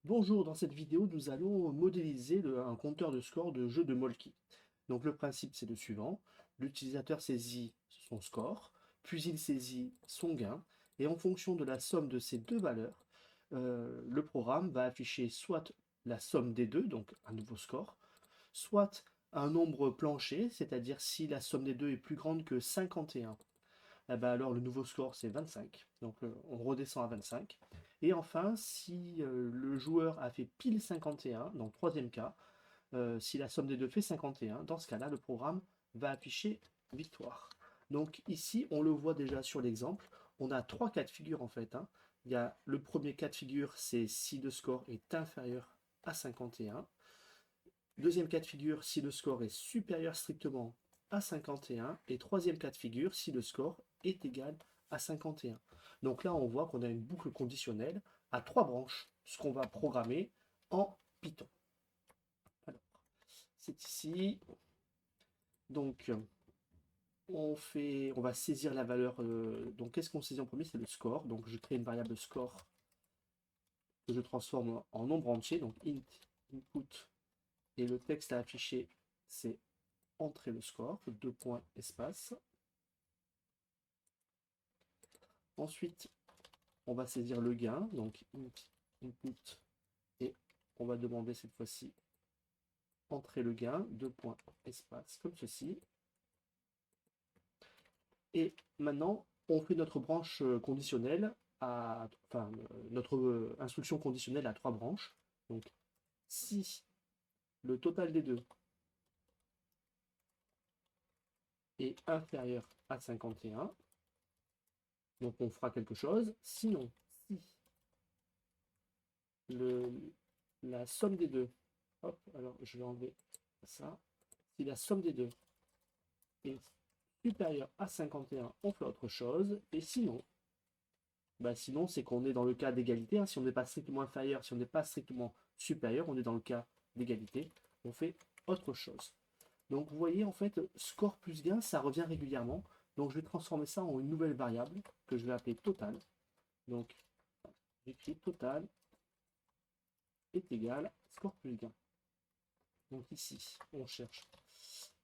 Bonjour, dans cette vidéo, nous allons modéliser un compteur de score de jeu de Molki. Donc le principe c'est le suivant, l'utilisateur saisit son score, puis il saisit son gain, et en fonction de la somme de ces deux valeurs, le programme va afficher soit la somme des deux, donc un nouveau score, soit un nombre plancher, c'est-à-dire si la somme des deux est plus grande que 51, eh ben alors le nouveau score c'est 25. Donc on redescend à 25. Et enfin, si le joueur a fait pile 51, donc troisième cas, si la somme des deux fait 51, dans ce cas-là, le programme va afficher victoire. Donc ici, on le voit déjà sur l'exemple, on a trois cas de figure en fait, hein. Il y a le premier cas de figure, c'est si le score est inférieur à 51. Deuxième cas de figure, si le score est supérieur strictement à 51. Et troisième cas de figure, si le score est égal à 51. Donc là, on voit qu'on a une boucle conditionnelle à trois branches, ce qu'on va programmer en Python. Alors, c'est ici. Donc, on va saisir la valeur. Donc, qu'est-ce qu'on saisit en premier? C'est le score. Donc, je crée une variable score que je transforme en nombre entier. Donc, int input. Et le texte à afficher, c'est entrer le score, deux points espace. Ensuite, on va saisir le gain, donc input, et on va demander cette fois-ci entrer le gain, deux points espace, comme ceci. Et maintenant, on fait notre branche conditionnelle, notre instruction conditionnelle à trois branches. Donc, si le total des deux est inférieur à 51, donc on fera quelque chose. Sinon, si le, la somme des deux, hop, alors je vais enlever ça. Si la somme des deux est supérieure à 51, on fait autre chose. Et sinon, sinon c'est qu'on est dans le cas d'égalité, hein. Si on n'est pas strictement inférieur, si on n'est pas strictement supérieur, on est dans le cas d'égalité. On fait autre chose. Donc vous voyez, en fait, score plus gain, ça revient régulièrement. Donc je vais transformer ça en une nouvelle variable que je vais appeler total. Donc j'écris total est égal score plus gain. Donc ici, on cherche.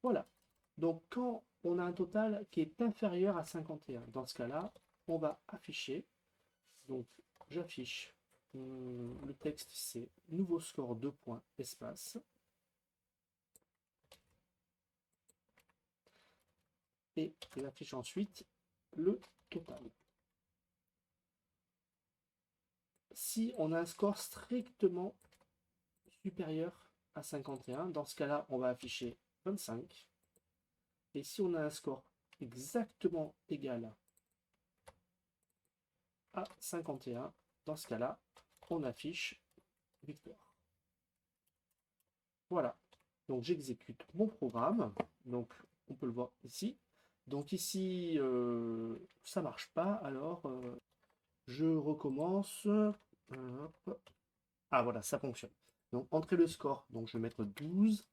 Voilà. Donc quand on a un total qui est inférieur à 51, dans ce cas-là, on va afficher. Donc j'affiche le texte, c'est nouveau score 2 points espace. Et j'affiche ensuite le total. Si on a un score strictement supérieur à 51, dans ce cas-là, on va afficher 25. Et si on a un score exactement égal à 51, dans ce cas-là, on affiche victoire. Voilà. Donc j'exécute mon programme. Donc on peut le voir ici. Donc ici, ça marche pas. Alors je recommence. Hop. Ah voilà, ça fonctionne. Donc entrer le score. Donc je vais mettre 12,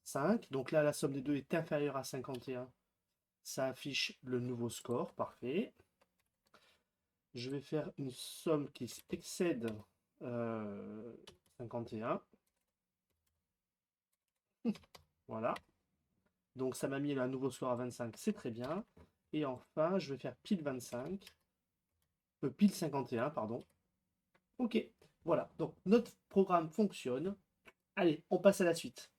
5. Donc là, la somme des deux est inférieure à 51. Ça affiche le nouveau score. Parfait. Je vais faire une somme qui excède 51. Voilà. Donc ça m'a mis un nouveau score à 25, c'est très bien. Et enfin, je vais faire pile 25, pile 51, pardon. Ok, voilà. Donc notre programme fonctionne. Allez, on passe à la suite.